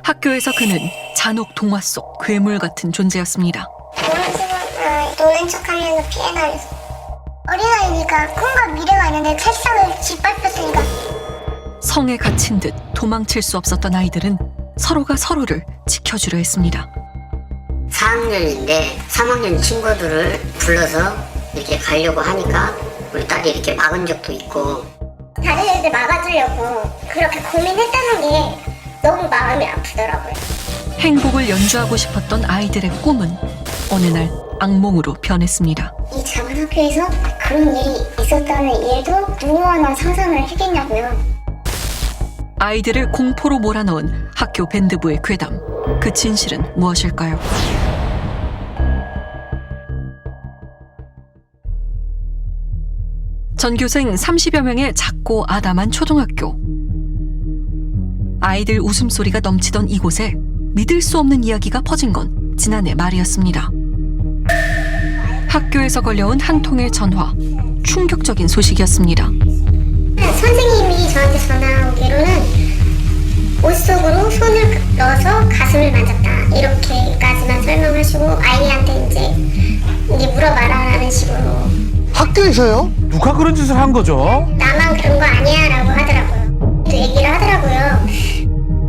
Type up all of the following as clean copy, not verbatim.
학교에서 그는 잔혹 동화 속 괴물 같은 존재였습니다. 노는 척하면서 피해 다녔어. 어린아이니까 꿈과 미래가 있는데 세상을 짓밟혔으니까. 성에 갇힌 듯 도망칠 수 없었던 아이들은 서로가 서로를 지켜주려 했습니다. 4학년인데 3학년 친구들을 불러서 이렇게 가려고 하니까 우리 딸이 이렇게 막은 적도 있고. 다른 애들 막아주려고 그렇게 고민했다는 게 너무 마음이 아프더라고요. 행복을 연주하고 싶었던 아이들의 꿈은 어느 날 악몽으로 변했습니다. 이 작은 학교에서 그런 일이 있었다는 일도 누구나 상상을 했겠냐고요. 아이들을 공포로 몰아넣은 학교 밴드부의 괴담. 그 진실은 무엇일까요? 전교생 30여 명의 작고 아담한 초등학교. 아이들 웃음소리가 넘치던 이곳에 믿을 수 없는 이야기가 퍼진 건 지난해 말이었습니다. 학교에서 걸려온 한 통의 전화. 충격적인 소식이었습니다. 선생님이 저한테 전화 오기로는 옷 속으로 손을 넣어서 가슴을 만졌다 이렇게까지만 설명하시고 아이한테 이제 물어봐라라는 식으로. 학교에서요? 누가 그런 짓을 한 거죠? 나만 그런 거 아니야 라고 하더라고요. 또 얘기를 하더라고요.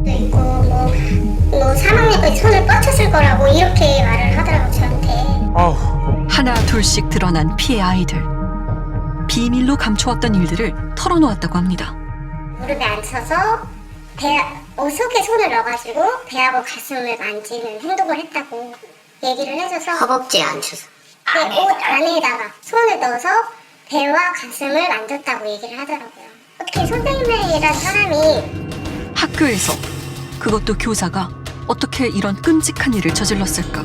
또 있고 뭐 3학년까지 손을 뻗쳤을 거라고 이렇게 말을 하더라고요 저한테. 아우, 네. 하나 둘씩 드러난 피해 아이들. 비밀로 감춰왔던 일들을 털어놓았다고 합니다. 무릎에 앉혀서 옷 속에 손을 넣어가지고 배하고 가슴을 만지는 행동을 했다고 얘기를 해줘서 허벅지에 앉혀서. 네, 옷 안에다가 손을 넣어서 배와 가슴을 만졌다고 얘기를 하더라고요. 어떻게 선생님이라는 사람이 학교에서, 그것도 교사가 어떻게 이런 끔찍한 일을 저질렀을까?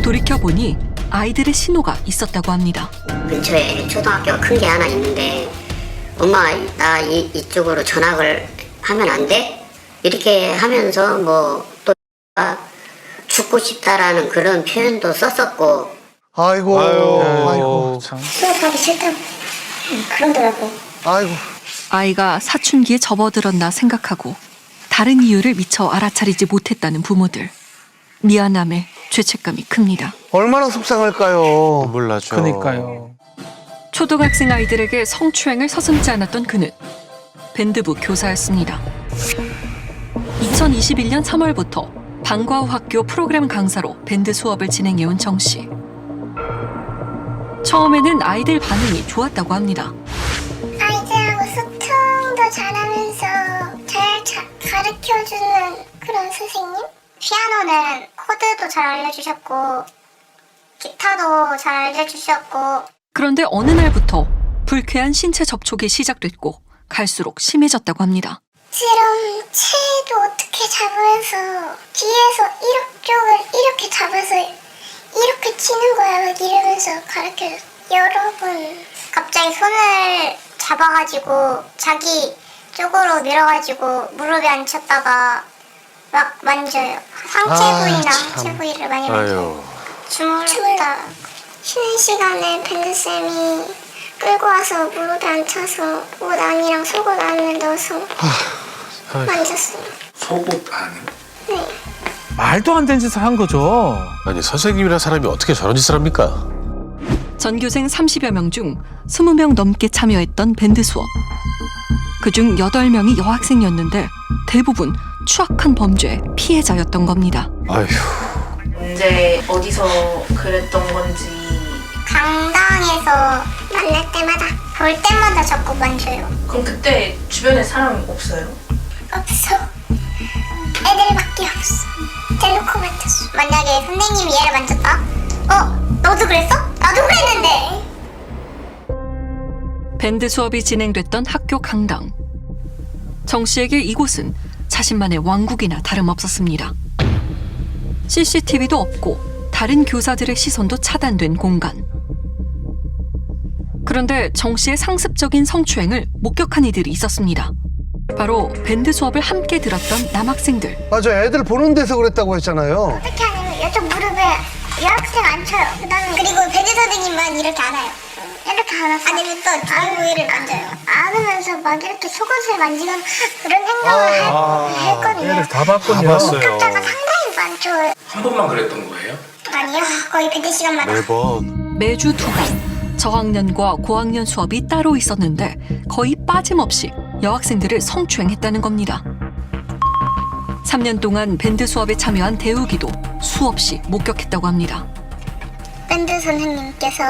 돌이켜보니 아이들의 신호가 있었다고 합니다. 근처에 초등학교가 큰 게 하나 있는데 엄마 나 이쪽으로 전학을 하면 안 돼? 이렇게 하면서 뭐 또 죽고 싶다라는 그런 표현도 썼었고. 아이고. 참. 수업하기 싫다고 그러더라고. 아이고. 아이가 사춘기에 접어들었나 생각하고 다른 이유를 미처 알아차리지 못했다는 부모들. 미안함에 죄책감이 큽니다. 얼마나 속상할까요? 몰라죠. 그니까요. 초등학생 아이들에게 성추행을 서슴지 않았던 그는 밴드부 교사였습니다. 2021년 3월부터 방과후 학교 프로그램 강사로 밴드 수업을 진행해온 정 씨. 처음에는 아이들 반응이 좋았다고 합니다. 아이들하고 소통도 잘하면서 잘 가르쳐주는 그런 선생님? 피아노는 코드도 잘 알려주셨고 기타도 잘 알려주셨고. 그런데 어느 날부터 불쾌한 신체 접촉이 시작됐고 갈수록 심해졌다고 합니다. 지금 채도 어떻게 잡으면서 뒤에서 이쪽을 이렇게 잡아서 이렇게 치는 거야 막 이러면서 가르쳐줬어. 여러 번 갑자기 손을 잡아가지고 자기 쪽으로 밀어가지고 무릎에 앉혔다가 막 만져요. 상체 부위나 하체 부위를 많이 만져요. 주물다 쉬는 시간에 밴드쌤이 끌고 와서 무릎에 앉혀서 옷 안이랑 속옷 안을 넣어서 만졌어요. 속옷 안에? 네. 말도 안 되는 짓을 한 거죠. 아니 선생님이란 사람이 어떻게 저런 짓을 합니까? 전교생 30여 명 중 20명 넘게 참여했던 밴드 수업. 그중 8명이 여학생이었는데 대부분 추악한 범죄의 피해자였던 겁니다. 아휴. 언제 어디서 그랬던 건지. 강당에서 만날 때마다 볼 때마다 자꾸 만져요. 그럼 그때 주변에 사람이 없어요? 없어. 애들밖에 없어. 대놓고 만졌어. 만약에 선생님이 얘를 만졌다? 너도 그랬어? 나도 그랬는데. 밴드 수업이 진행됐던 학교 강당. 정 씨에게 이곳은 자신만의 왕국이나 다름없었습니다. CCTV도 없고 다른 교사들의 시선도 차단된 공간. 그런데 정 씨의 상습적인 성추행을 목격한 이들이 있었습니다. 바로 밴드 수업을 함께 들었던 남학생들. 맞아, 애들 보는 데서 그랬다고 했잖아요. 어떻게 하냐면 이쪽 무릎에 여학생 앉혀요. 그리고 밴드 선생님만 이렇게 안아요. 이렇게 안아서 아니면 또 뒤 부위를 만져요. 안으면서 막 이렇게 속옷을 만지거나 그런 행동을 했거든요. 카메라 다 봤군요. 봤어요. 숫자가 상당히 많죠. 한 번만 그랬던 거예요? 아니요, 거의 100시간마다. 매번. 매주 2번 저학년과 고학년 수업이 따로 있었는데 거의 빠짐없이 여학생들을 성추행했다는 겁니다. 3년 동안 밴드 수업에 참여한 대우기도 수없이 목격했다고 합니다. 밴드 선생님께서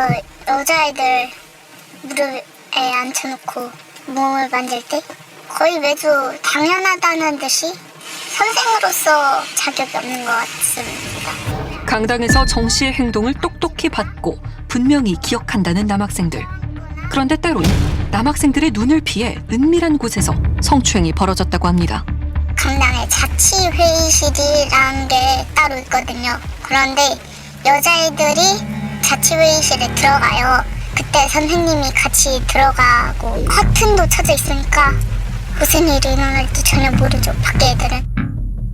여자애들 무릎에 앉혀놓고 몸을 만질 때 거의 매주 당연하다는 듯이 선생으로서 자격이 없는 것 같습니다. 강당에서 정 씨의 행동을 똑똑히 봤고 분명히 기억한다는 남학생들. 그런데 때론 남학생들의 눈을 피해 은밀한 곳에서 성추행이 벌어졌다고 합니다. 강당에 자치회의실이라는 게 따로 있거든요. 그런데 여자애들이 자치회의실에 들어가요. 그때 선생님이 같이 들어가고 커튼도 쳐져 있으니까 무슨 일이 일어날지 전혀 모르죠, 밖에 애들은.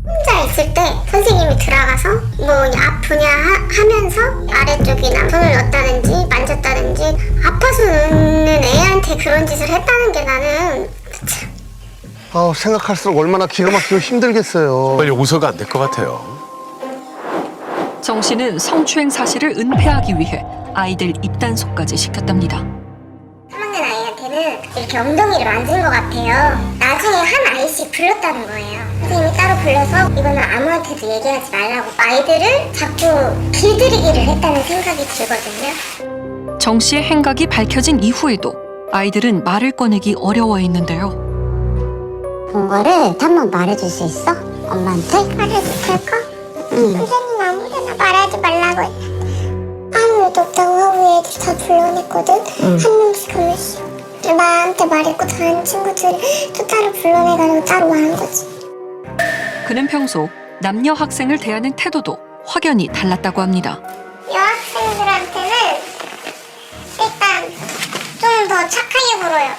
혼자 있을 때 선생님이 들어가서 뭐 아프냐 하면서 아래쪽이나 손을 넣었다든지 만졌다든지 아파서 눕는 애한테 그런 짓을 했다는 게 나는 생각할수록 얼마나 기가 막히고 힘들겠어요. 빨리 용서가 안 될 것 같아요. 정 씨는 성추행 사실을 은폐하기 위해 아이들 입단속까지 시켰답니다. 3학년 아이한테는 이렇게 엉덩이를 만진 것 같아요. 나중에 한 아이씩 불렀다는 거예요. 선생님이 따로 불러서 이거는 아무한테도 얘기하지 말라고 아이들을 자꾸 길들이기를 했다는 생각이 들거든요. 정 씨의 행각이 밝혀진 이후에도 아이들은 말을 꺼내기 어려워했는데요. 본 거를 한번 말해줄 수 있어? 엄마한테? 말해도 될까? 선생님 아무데나 말하지 말라고 했는데 아무 일도 없다고 하고 애들 다 불러냈거든? 한 명씩 나한테 말했고 다른 친구들이 또 따로 불러내가지고 따로 말한 거지. 그는 평소 남녀 학생을 대하는 태도도 확연히 달랐다고 합니다. 여학생들한테는 일단 좀 더 착하게 굴어요.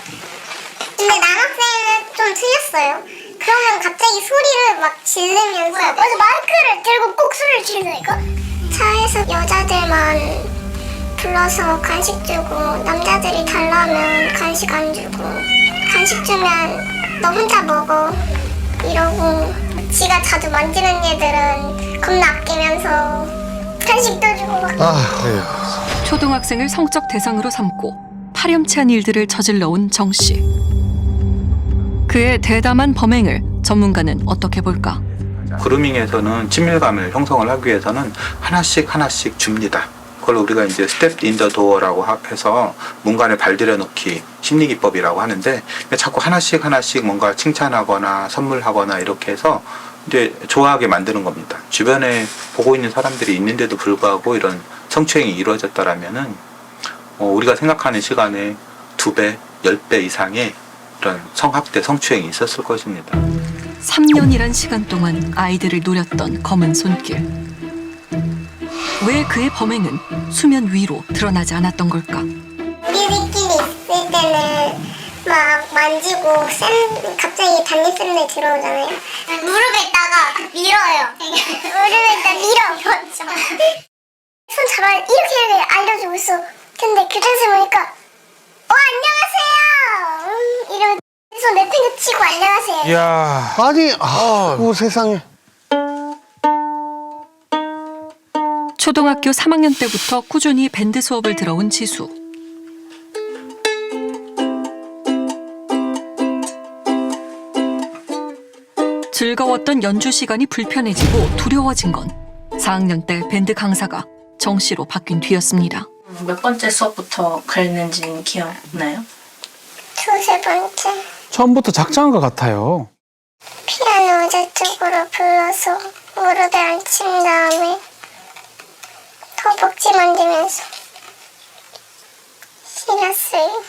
근데 남학생은 좀 틀렸어요. 그러면 갑자기 소리를 막 지르면서 맞아, 마이크를 들고 꼭 소리를 지르니까 차에서 여자들만 불러서 간식 주고 남자들이 달라면 간식 안 주고 간식 주면 너 혼자 먹어 이러고 지가 자주 만지는 애들은 겁나 아끼면서 간식도 주고 막 초등학생을 성적 대상으로 삼고 파렴치한 일들을 저질러온 정 씨. 그의 대담한 범행을 전문가는 어떻게 볼까? 그루밍에서는 친밀감을 형성을 하기 위해서는 하나씩 줍니다. 그걸 우리가 이제 스텝 인 더 도어라고 해서 문간에 발들여 놓기 심리기법이라고 하는데 자꾸 하나씩 뭔가 칭찬하거나 선물하거나 이렇게 해서 이제 좋아하게 만드는 겁니다. 주변에 보고 있는 사람들이 있는데도 불구하고 이런 성추행이 이루어졌다라면은 우리가 생각하는 시간에 2배, 10배 이상의 이런 성학대, 성추행이 있었을 것입니다. 3년이란 시간 동안 아이들을 노렸던 검은 손길. 왜 그의 범행은 수면 위로 드러나지 않았던 걸까? 우리들끼리 있을 때는 막 만지고 갑자기 단니스름에 들어오잖아요. 무릎에다가 밀어요. 무릎에다 밀어. 손 잡아 이렇게 알려주고 있어. 근데 교장선 보니까 안녕하세요. 이러면 손 내팽개치고 안녕하세요. 이야. 아니, 세상에. 초등학교 3학년 때부터 꾸준히 밴드 수업을 들어온 지수. 즐거웠던 연주 시간이 불편해지고 두려워진 건 4학년 때 밴드 강사가 정 씨로 바뀐 뒤였습니다. 몇 번째 수업부터 그랬는지는 기억나요? 2-3번째 처음부터 작정한 것 같아요. 피아노 저쪽으로 불러서 무릎에 앉힌 다음에 허벅지 만지면서 신었어요.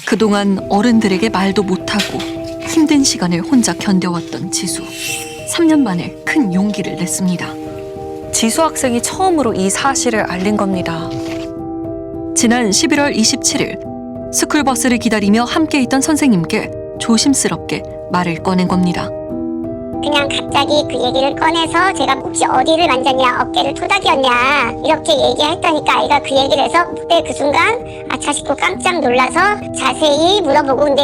그동안 어른들에게 말도 못하고 힘든 시간을 혼자 견뎌왔던 지수. 3년 만에 큰 용기를 냈습니다. 지수 학생이 처음으로 이 사실을 알린 겁니다. 지난 11월 27일 스쿨버스를 기다리며 함께 있던 선생님께 조심스럽게 말을 꺼낸 겁니다. 그냥 갑자기 그 얘기를 꺼내서 제가 혹시 어디를 만졌냐, 어깨를 토닥였냐 이렇게 얘기했다니까 아이가 그 얘기를 해서 그때 그 순간 아차 싶고 깜짝 놀라서 자세히 물어보고 근데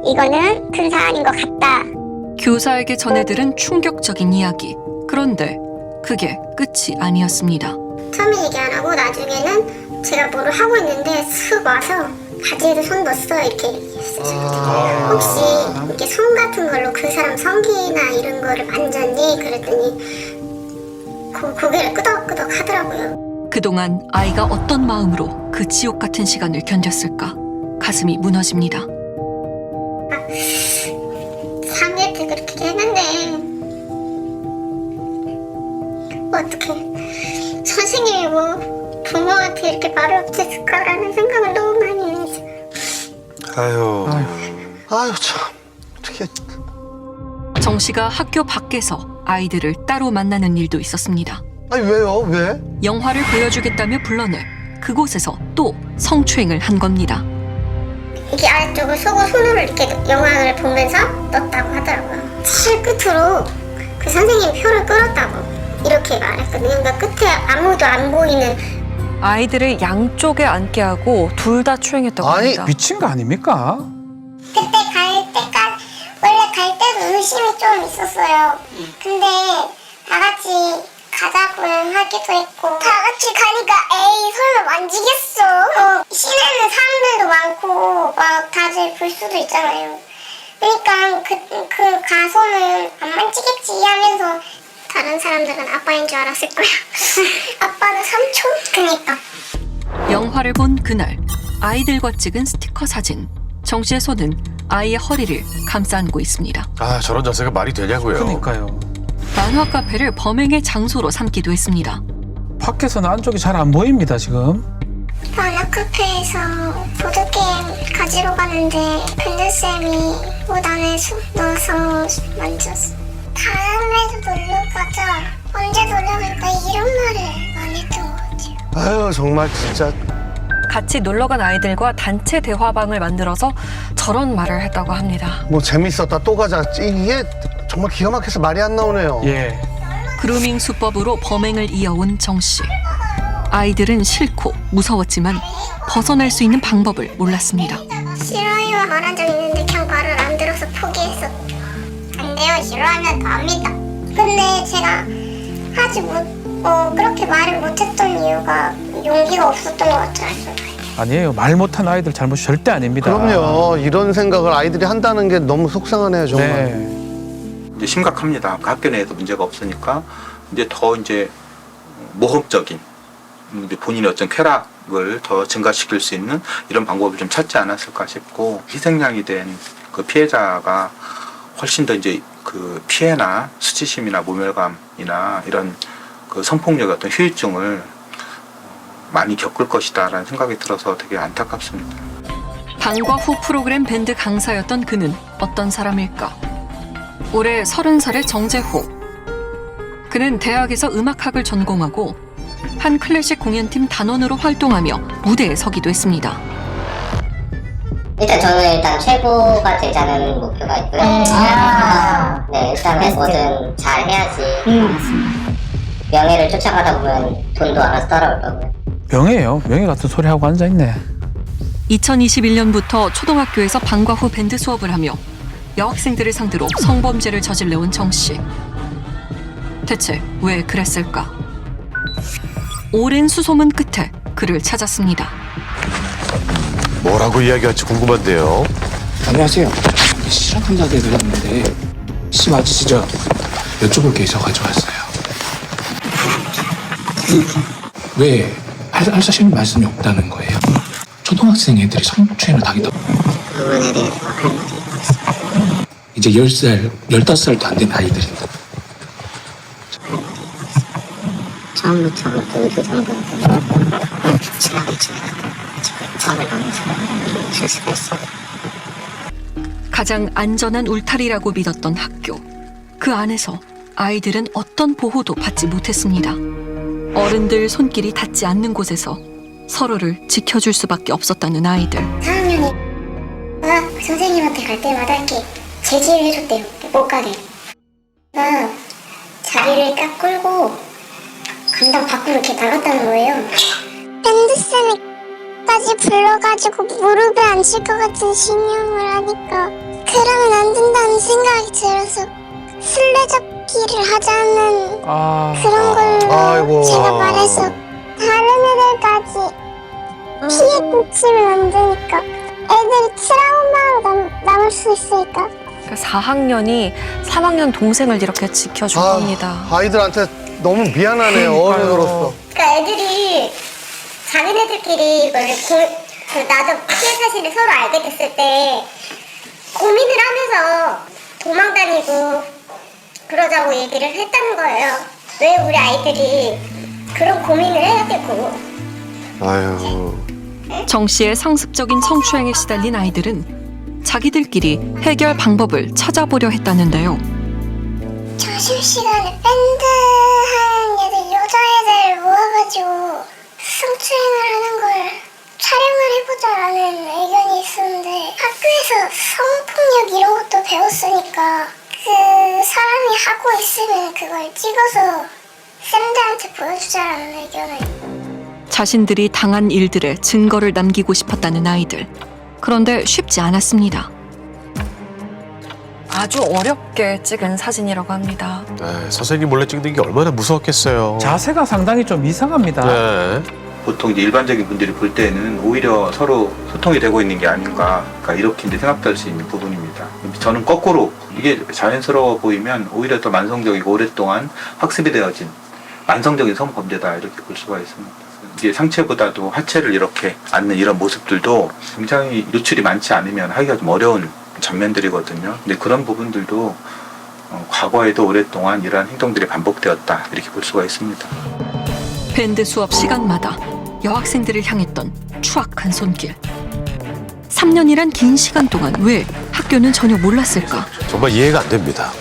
이거는 큰 사안인 것 같다 교사에게 전해들은 충격적인 이야기. 그런데 그게 끝이 아니었습니다. 처음에 얘기 안 하고 나중에는 제가 뭐를 하고 있는데 슥 와서 바지에도 손 넣었어 이렇게 얘기했어요. 혹시 이렇게 손 같은 걸로 그 사람 성기나 이런 거를 만졌니? 그랬더니 고개를 끄덕끄덕 하더라고요. 그동안 아이가 어떤 마음으로 그 지옥 같은 시간을 견뎠을까? 가슴이 무너집니다. 3일 때 그렇게 했는데 어떻게 선생님이 뭐 부모한테 이렇게 말을 못했을까라는 생각을 너무 많이 했어요. 아유. 아유, 참. 어떻게. 정 씨가 학교 밖에서 아이들을 따로 만나는 일도 있었습니다. 아니, 왜요? 왜? 영화를 보여주겠다며 불러내 그곳에서 또 성추행을 한 겁니다. 이게 아래쪽을 손으로 이렇게 영화를 보면서 넣었다고 하더라고요. 실 끝으로 그 선생님 표를 끌었다고 이렇게 말했거든요. 그러니까 끝에 아무도 안 보이는. 아이들을 양쪽에 앉게 하고 둘 다 추행했다고 아니, 합니다. 미친 거 아닙니까? 그때 갈 때까지 원래 갈 때도 의심이 좀 있었어요. 근데 다 같이 가자고 하기도 했고 다 같이 가니까 에이 설마 만지겠어. 시내는 사람들도 많고 막 다들 볼 수도 있잖아요. 그러니까 그 가서는 안 만지겠지 하면서 다른 사람들은 아빠인 줄 알았을 거야. 아빠는 삼촌? 그니까. 영화를 본 그날 아이들과 찍은 스티커 사진. 정 씨의 손은 아이의 허리를 감싸 안고 있습니다. 아, 저런 자세가 말이 되냐고요. 그러니까요. 만화 카페를 범행의 장소로 삼기도 했습니다. 밖에서는 안쪽이 잘 안 보입니다, 지금. 만화 카페에서 보드게임 가지러 갔는데 근들쌤이 옷 안에 넣어서 만졌어. 다음에도 놀러 가자. 언제 놀러 갈까? 이런 말을 안 했던 것 같아요. 아유, 정말 진짜. 같이 놀러간 아이들과 단체 대화방을 만들어서 저런 말을 했다고 합니다. 뭐 재밌었다, 또 가자. 이게 정말 기가 막혀서 말이 안 나오네요. 예. 그루밍 수법으로 범행을 이어온 정 씨. 아이들은 싫고 무서웠지만 벗어날 수 있는 방법을 몰랐습니다. 싫어요 말한 적 있는데 그냥 말을 안 들어서 포기했어. 안 돼요. 싫어하면 더 합니다. 근데 제가 그렇게 말을 못했던 이유가 용기가 없었던 것 같아요. 아니에요. 말 못한 아이들 잘못이 절대 아닙니다. 그럼요. 이런 생각을 아이들이 한다는 게 너무 속상하네요, 정말. 네. 이제 심각합니다. 그 학교 내에도 문제가 없으니까 이제 더 이제 모험적인 이제 본인의 어떤 쾌락을 더 증가시킬 수 있는 이런 방법을 좀 찾지 않았을까 싶고 희생양이 된 그 피해자가 훨씬 더 이제 그 피해나 수치심이나 모멸감이나 이런 그 성폭력의 어떤 후유증을 많이 겪을 것이다라는 생각이 들어서 되게 안타깝습니다. 방과 후 프로그램 밴드 강사였던 그는 어떤 사람일까? 올해 30살의 정재호. 그는 대학에서 음악학을 전공하고 한 클래식 공연팀 단원으로 활동하며 무대에 서기도 했습니다. 일단 저는 최고가 되자는 목표가 있고요. 네, 일단 뭐든 잘 해야지. 명예를 쫓아가다 보면 돈도 알아서 따라올 거고요. 명예예요. 명예 같은 소리 하고 앉아있네. 2021년부터 초등학교에서 방과 후 밴드 수업을 하며 여학생들을 상대로 성범죄를 저질러온 정 씨. 대체 왜 그랬을까? 오랜 수소문 끝에 그를 찾았습니다. 뭐라고 이야기할지 궁금한데요. 안녕하세요. 실업감사대에 들렸는데 씨 맞으시죠? 여쭤볼 게 있어 가져왔어요. 왜 하시는 말씀이 없다는 거예요? 초등학생 애들이 성추행을 당했다. 부분에 대해서 할 말이 있어요. 이제 10살, 15살도 안 된 아이들인데. 처음부터 그 정도는 친하게 지내다가 처음에 가면서 실수가 있어요. 가장 안전한 울타리라고 믿었던 학교. 그 안에서 아이들은 어떤 보호도 받지 못했습니다. 어른들 손길이 닿지 않는 곳에서 서로를 지켜줄 수밖에 없었다는 아이들. 4학년이 선생님한테 갈 때마다 이렇게 제지를 해줬대요. 못 가게. 자리를 딱 끌고 강당 밖으로 이렇게 나갔다는 거예요. 밴드쌤까지 불러가지고 무릎에 앉힐 것 같은 신용을 하니까 그 그러면 안 된다는 생각이 들어서 술래잡기를 하자는 그런 걸로 아이고. 제가 말해서 다른 애들까지 피해 끼치면 안 되니까 애들이 트라우마로 남을 수 있으니까. 4학년이 3학년 동생을 이렇게 지켜주고 합니다. 아이들한테 너무 미안하네요. 어른으로서. 그러니까 애들이 자기네들끼리 나도 피해 사실을 서로 알게 됐을 때 고민을 하면서 도망다니고 그러자고 얘기를 했다는 거예요. 왜 우리 아이들이 그런 고민을 해야 되고. 아유. 정 씨의 상습적인 성추행에 시달린 아이들은 자기들끼리 해결 방법을 찾아보려 했다는데요. 점심시간에 밴드 하는 애들, 여자애들 모아가지고 성추행을 하는 걸 촬영을 해보자라는 의견이 있었는데 학교에서 성폭력 이런 것도 배웠으니까 그 사람이 하고 있으면 그걸 찍어서 쌤들한테 보여주자라는 의견을. 자신들이 당한 일들의 증거를 남기고 싶었다는 아이들. 그런데 쉽지 않았습니다. 아주 어렵게 찍은 사진이라고 합니다. 네, 선생님 몰래 찍는 게 얼마나 무서웠겠어요. 자세가 상당히 좀 이상합니다. 네. 보통 이제 일반적인 분들이 볼 때는 오히려 서로 소통이 되고 있는 게 아닌가, 그러니까 이렇게 이제 생각될 수 있는 부분입니다. 저는 거꾸로 이게 자연스러워 보이면 오히려 더 만성적이고 오랫동안 학습이 되어진 만성적인 성범죄다 이렇게 볼 수가 있습니다. 이게 상체보다도 하체를 이렇게 앉는 이런 모습들도 굉장히 노출이 많지 않으면 하기가 좀 어려운 장면들이거든요. 근데 그런 부분들도 과거에도 오랫동안 이러한 행동들이 반복되었다 이렇게 볼 수가 있습니다. 밴드 수업 시간마다 여학생들을 향했던 추악한 손길. 3년이란 긴 시간 동안 왜 학교는 전혀 몰랐을까? 정말 이해가 안 됩니다.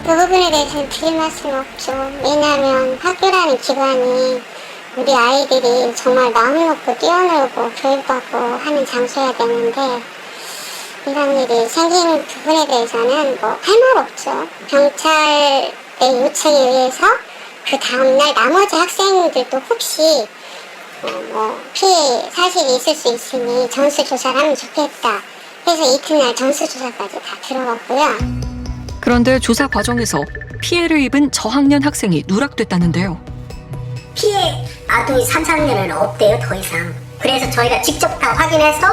그 부분에 대해서는 드릴 말씀은 없죠. 왜냐하면 학교라는 기관이 우리 아이들이 정말 마음을 먹고 뛰어놀고 교육받고 하는 장소여야 되는데 이런 일이 생기는 부분에 대해서는 뭐 할 말 없죠. 경찰의 요청에 의해서 그 다음날 나머지 학생들도 혹시 피해 사실이 있을 수 있으니 전수조사를 하면 좋겠다 해서 이튿날 전수조사까지 다 들어갔고요. 그런데 조사 과정에서 피해를 입은 저학년 학생이 누락됐다는데요. 피해 아동이 3, 4학년은 없대요, 더 이상. 그래서 저희가 직접 다 확인해서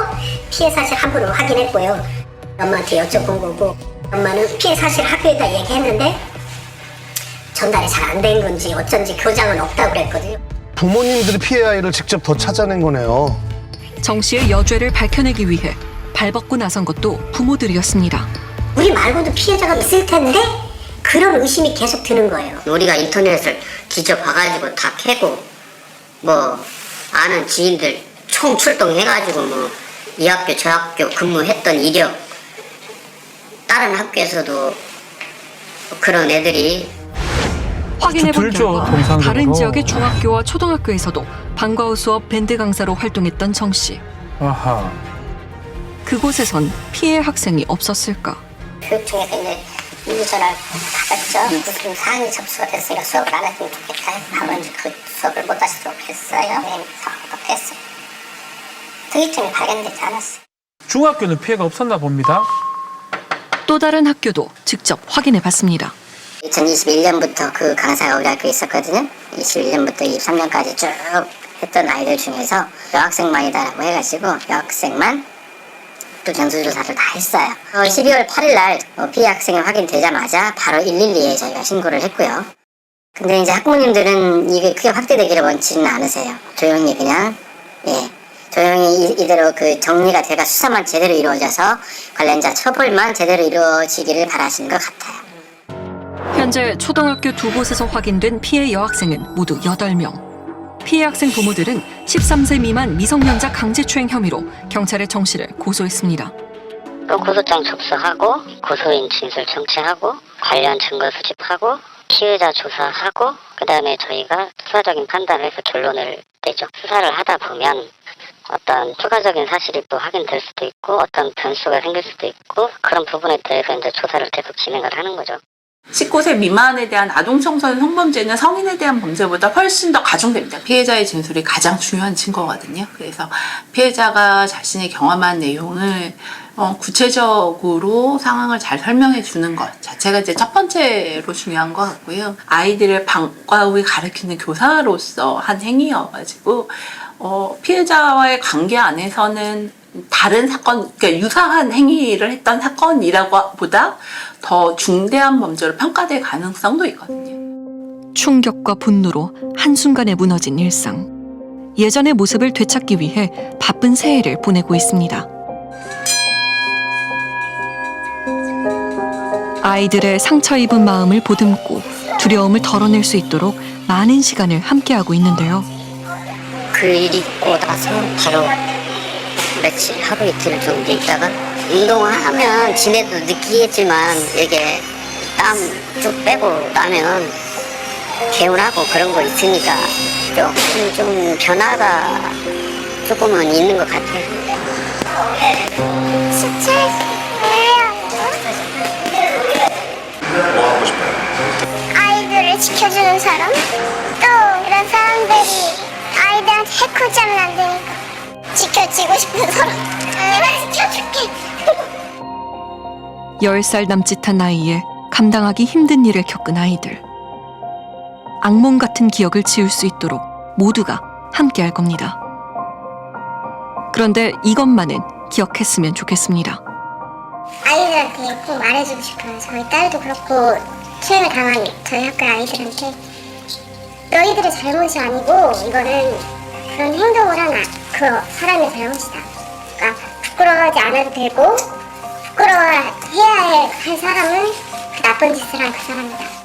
피해 사실 함부로 확인했고요. 엄마한테 여쭤본 거고, 엄마는 피해 사실 학교에다 얘기했는데 전달이 잘 안 된 건지 어쩐지 교장은 없다고 그랬거든요. 부모님들이 피해 아이를 직접 더 찾아낸 거네요. 정 씨의 여죄를 밝혀내기 위해 발벗고 나선 것도 부모들이었습니다. 우리 말고도 피해자가 있을 텐데 그런 의심이 계속 드는 거예요. 우리가 인터넷을 직접 봐가지고 다 캐고 뭐 아는 지인들 총 출동해가지고 뭐 이 학교 저 학교 근무했던 이력 다른 학교에서도 그런 애들이 확인해본 들죠, 결과 통상적으로. 다른 지역의 중학교와 초등학교에서도 방과 후 수업 밴드 강사로 활동했던 정 씨. 아하. 그곳에선 피해 학생이 없었을까? 교육청에서 이제 인지전화를 받았죠. 무슨 사안이 접수가 됐으니까 수업을 안 했으면 좋겠다. 하면 그 수업을 못 하시도록 했어요. 네, 사업도 했어요. 특이점이 발견되지 않았어요. 중학교는 피해가 없었나 봅니다. 또 다른 학교도 직접 확인해봤습니다. 2021년부터 그 강사가 우리 학교에 있었거든요. 21년부터 23년까지 쭉 했던 아이들 중에서 여학생만이다라고 해가지고 여학생만 또 전수조사를 다 했어요. 12월 8일 날 피해 학생이 확인되자마자 바로 112에 저희가 신고를 했고요. 근데 이제 학부모님들은 이게 크게 확대되기를 원치는 않으세요. 조용히 그냥 조용히 이대로 그 정리가 돼가 수사만 제대로 이루어져서 관련자 처벌만 제대로 이루어지기를 바라시는 것 같아요. 현재 초등학교 두 곳에서 확인된 피해 여학생은 모두 8명. 피해 학생 부모들은 13세 미만 미성년자 강제추행 혐의로 경찰에 정 씨를 고소했습니다. 또 고소장 접수하고 고소인 진술 청취하고 관련 증거 수집하고 피해자 조사하고 그다음에 저희가 수사적인 판단을 해서 결론을 내죠. 수사를 하다 보면 어떤 추가적인 사실이 또 확인될 수도 있고 어떤 변수가 생길 수도 있고 그런 부분에 대해서 이제 조사를 계속 진행을 하는 거죠. 19세 미만에 대한 아동 청소년 성범죄는 성인에 대한 범죄보다 훨씬 더 가중됩니다. 피해자의 진술이 가장 중요한 증거거든요. 그래서 피해자가 자신이 경험한 내용을 구체적으로 상황을 잘 설명해 주는 것 자체가 이제 첫 번째로 중요한 것 같고요. 아이들을 방과 후에 가르치는 교사로서 한 행위여가지고 피해자와의 관계 안에서는 다른 사건, 그러니까 유사한 행위를 했던 사건이라고 보다 더 중대한 범죄로 평가될 가능성도 있거든요. 충격과 분노로 한순간에 무너진 일상. 예전의 모습을 되찾기 위해 바쁜 새해를 보내고 있습니다. 아이들의 상처 입은 마음을 보듬고 두려움을 덜어낼 수 있도록 많은 시간을 함께하고 있는데요. 그 일이 있고 나서 바로 며칠, 하루 이틀 정도 있다가 운동을 하면 지내도 느끼겠지만 이게 땀 쭉 빼고 나면 개운하고 그런 거 있으니까 조금 좀 변화가 조금은 있는 것 같아요. 뭐 하고 싶어요? 아이들을 지켜주는 사람? 또 이런 사람들이 아이들한테 해코지하면 안 되니까 지켜지고 싶은 사람. 내가 지켜줄게. 10살 남짓한 나이에 감당하기 힘든 일을 겪은 아이들. 악몽 같은 기억을 지울 수 있도록 모두가 함께할 겁니다. 그런데 이것만은 기억했으면 좋겠습니다. 아이들한테 꼭 말해주고 싶어요. 저희 딸도 그렇고 수행을 당한 저희 학교 아이들한테 너희들의 잘못이 아니고 이거는 그런 행동을 한 그 사람의 잘못이다. 그러니까 부끄러워하지 않아도 되고 부끄러워해야 할 사람은 그 나쁜 짓을 한 그 사람이다.